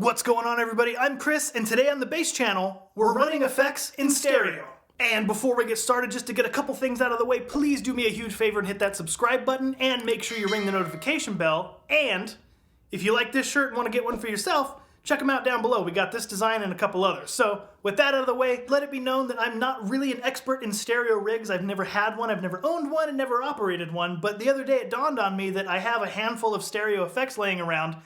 What's going on, everybody? I'm Chris, and today on the bass channel, we're running effects in stereo. And before we get started, just to get a couple things out of the way, please do me a huge favor and hit that subscribe button, and make sure you ring the notification bell. And if you like this shirt and want to get one for yourself, check them out down below. We got this design and a couple others. So with that out of the way, let it be known that I'm not really an expert in stereo rigs. I've never had one, I've never owned one, and never operated one. But the other day it dawned on me that I have a handful of stereo effects laying around,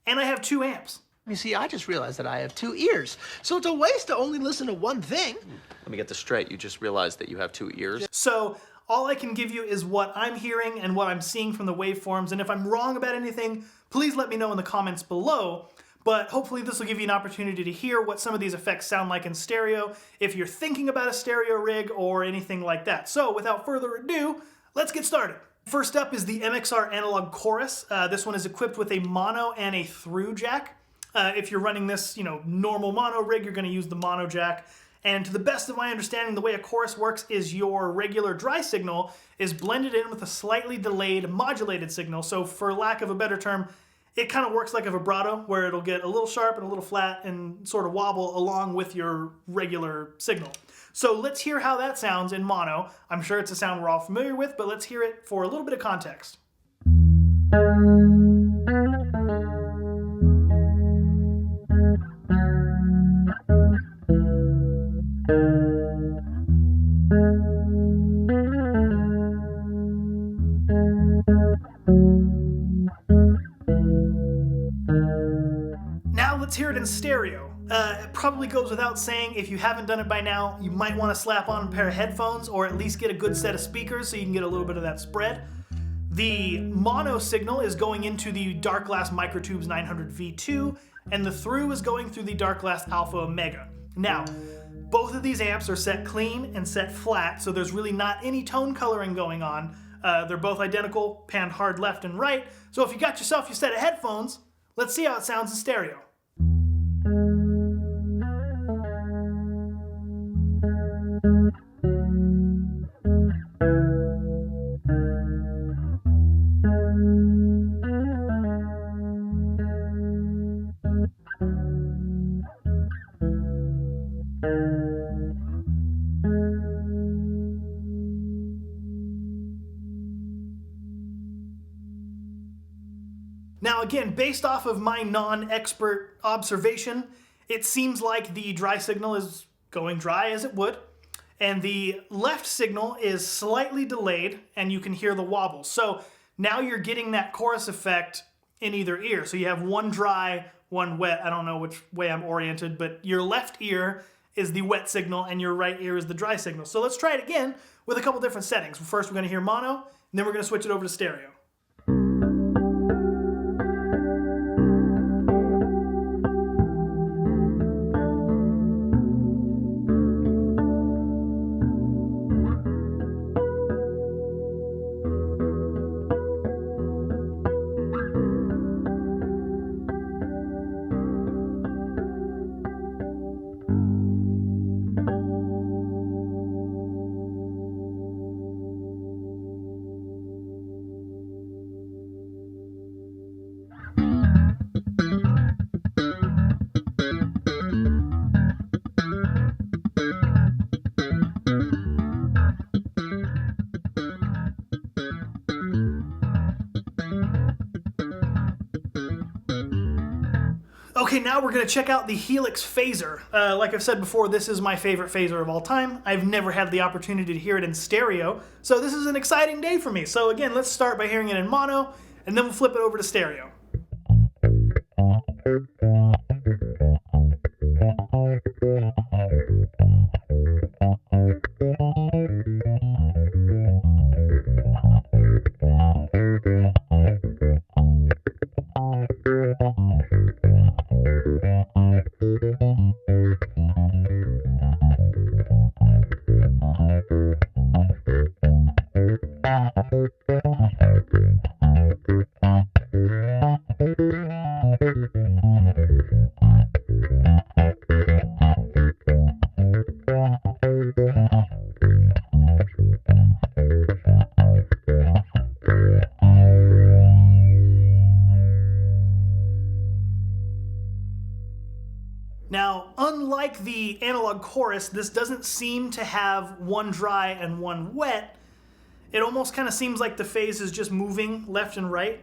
and I have 2 amps. You see, I just realized that I have 2 ears, so it's a waste to only listen to one thing. Let me get this straight. You just realized that you have 2 ears? So all I can give you is what I'm hearing and what I'm seeing from the waveforms, and if I'm wrong about anything, please let me know in the comments below. But hopefully this will give you an opportunity to hear what some of these effects sound like in stereo, if you're thinking about a stereo rig or anything like that. So without further ado, let's get started. First up is the MXR Analog Chorus. This one is equipped with a mono and a through jack. If you're running this, normal mono rig, you're going to use the mono jack. And to the best of my understanding, the way a chorus works is your regular dry signal is blended in with a slightly delayed modulated signal. So for lack of a better term, it kind of works like a vibrato, where it'll get a little sharp and a little flat and sort of wobble along with your regular signal. So let's hear how that sounds in mono. I'm sure it's a sound we're all familiar with, but let's hear it for a little bit of context. Now let's hear it in stereo. It probably goes without saying, if you haven't done it by now, you might want to slap on a pair of headphones or at least get a good set of speakers so you can get a little bit of that spread. The mono signal is going into the Darkglass Microtubes 900 V2, and the through is going through the Darkglass Alpha Omega. Now, both of these amps are set clean and set flat, so there's really not any tone coloring going on. They're both identical, panned hard left and right, so if you got yourself your set of headphones, let's see how it sounds in stereo. Now again, based off of my non-expert observation, it seems like the dry signal is going dry as it would, and the left signal is slightly delayed, and you can hear the wobble. So now you're getting that chorus effect in either ear. So you have one dry, one wet. I don't know which way I'm oriented, but your left ear is the wet signal, and your right ear is the dry signal. So let's try it again with a couple different settings. First, we're going to hear mono, and then we're going to switch it over to stereo. Okay, now we're going to check out the Helix phaser. Like I've said before, this is my favorite phaser of all time. I've never had the opportunity to hear it in stereo, so this is an exciting day for me. So again, let's start by hearing it in mono, and then we'll flip it over to stereo. Now, unlike the Analog Chorus, this doesn't seem to have one dry and one wet. It almost kind of seems like the phase is just moving left and right.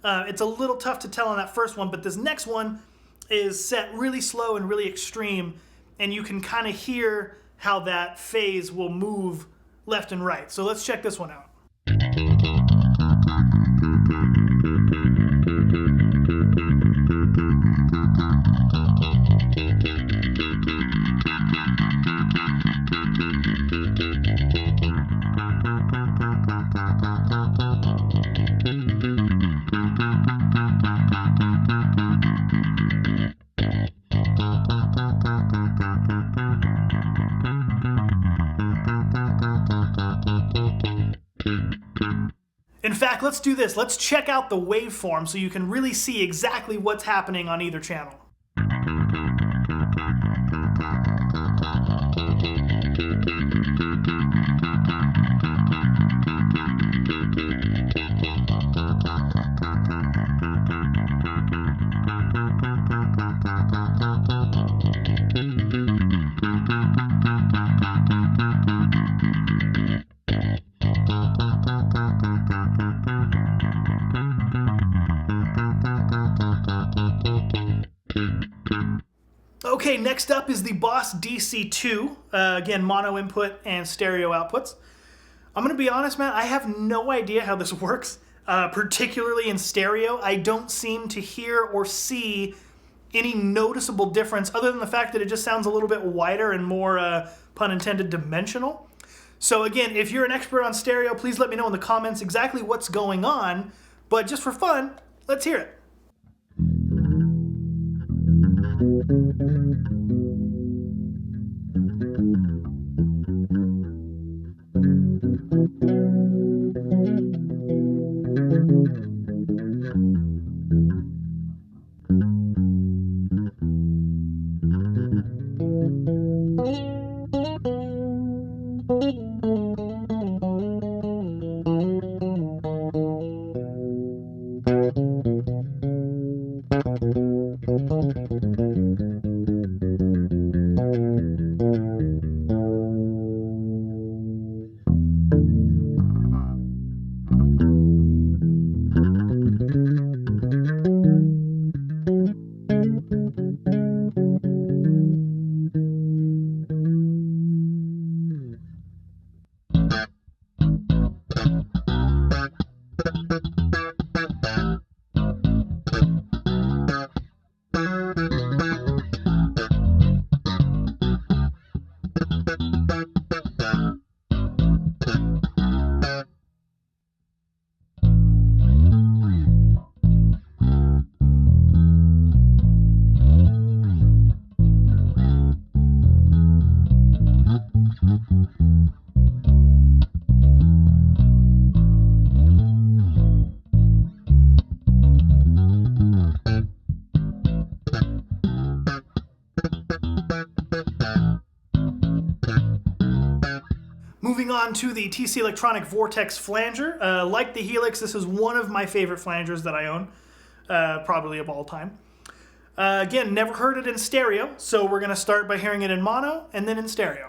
It's a little tough to tell on that first one, but this next one is set really slow and really extreme, and you can kind of hear how that phase will move left and right. So let's check this one out. In fact, let's do this. Let's check out the waveform so you can really see exactly what's happening on either channel. Okay, next up is the Boss DC2. Again, mono input and stereo outputs. I'm going to be honest, man, I have no idea how this works, particularly in stereo. I don't seem to hear or see any noticeable difference other than the fact that it just sounds a little bit wider and more, pun intended, dimensional. So again, if you're an expert on stereo, please let me know in the comments exactly what's going on. But just for fun, let's hear it. Moving on to the TC Electronic Vortex Flanger. Like the Helix, this is one of my favorite flangers that I own, probably of all time. Again, never heard it in stereo, so we're going to start by hearing it in mono and then in stereo.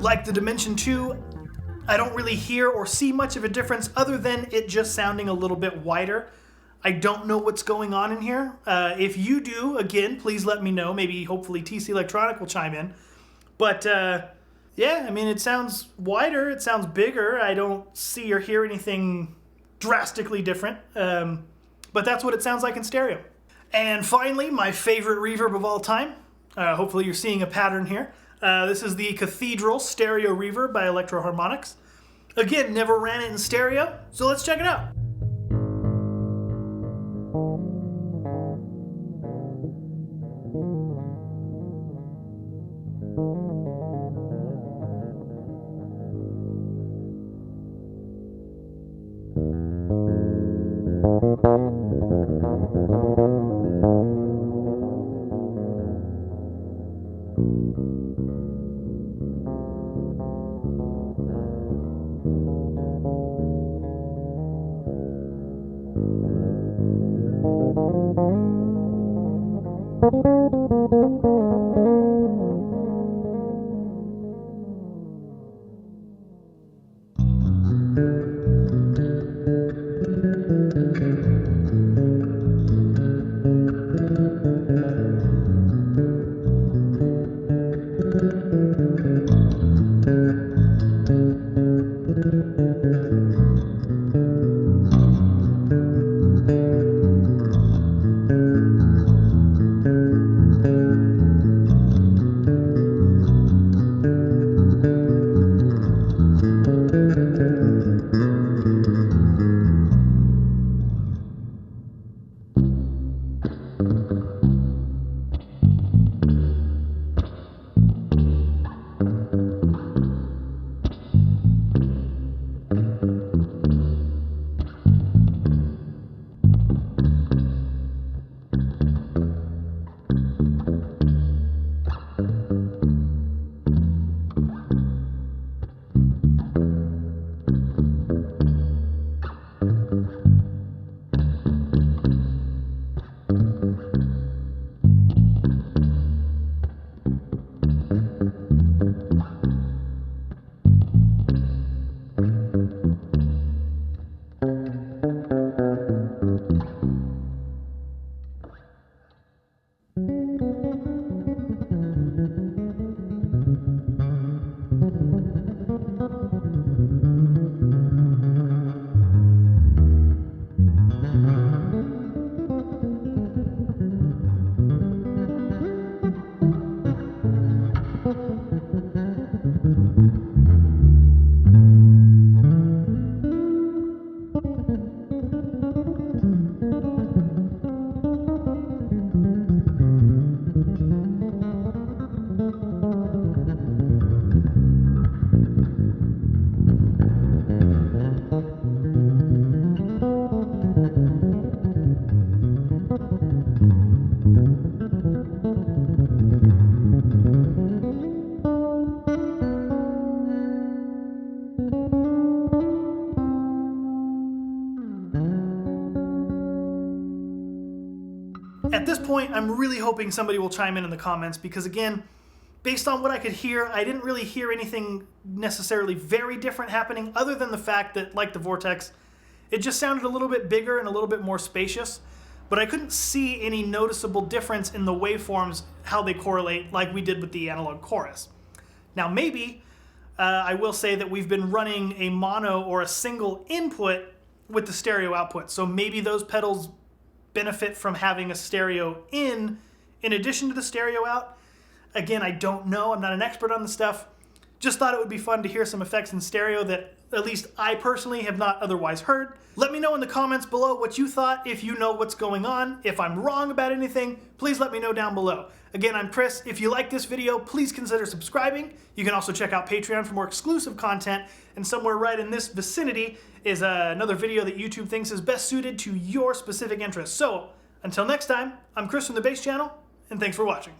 Like the Dimension 2, I don't really hear or see much of a difference other than it just sounding a little bit wider. I don't know what's going on in here. If you do, again, please let me know. Maybe, hopefully, TC Electronic will chime in. But, yeah, I mean, it sounds wider. It sounds bigger. I don't see or hear anything drastically different. But that's what it sounds like in stereo. And finally, my favorite reverb of all time. Hopefully you're seeing a pattern here. This is the Cathedral Stereo Reverb by Electro-Harmonix. Again, never ran it in stereo, so let's check it out. At this point, I'm really hoping somebody will chime in the comments because, again, based on what I could hear, I didn't really hear anything necessarily very different happening, other than the fact that, like the Vortex, it just sounded a little bit bigger and a little bit more spacious, but I couldn't see any noticeable difference in the waveforms, how they correlate, like we did with the Analog Chorus. Now maybe, I will say that we've been running a mono or a single input with the stereo output, so maybe those pedals benefit from having a stereo in addition to the stereo out. Again, I don't know, I'm not an expert on the stuff. Just thought it would be fun to hear some effects in stereo that at least I personally have not otherwise heard. Let me know in the comments below what you thought, if you know what's going on. If I'm wrong about anything, please let me know down below. Again, I'm Chris. If you like this video, please consider subscribing. You can also check out Patreon for more exclusive content, and somewhere right in this vicinity is another video that YouTube thinks is best suited to your specific interests. So, until next time, I'm Chris from the Bass Channel, and thanks for watching.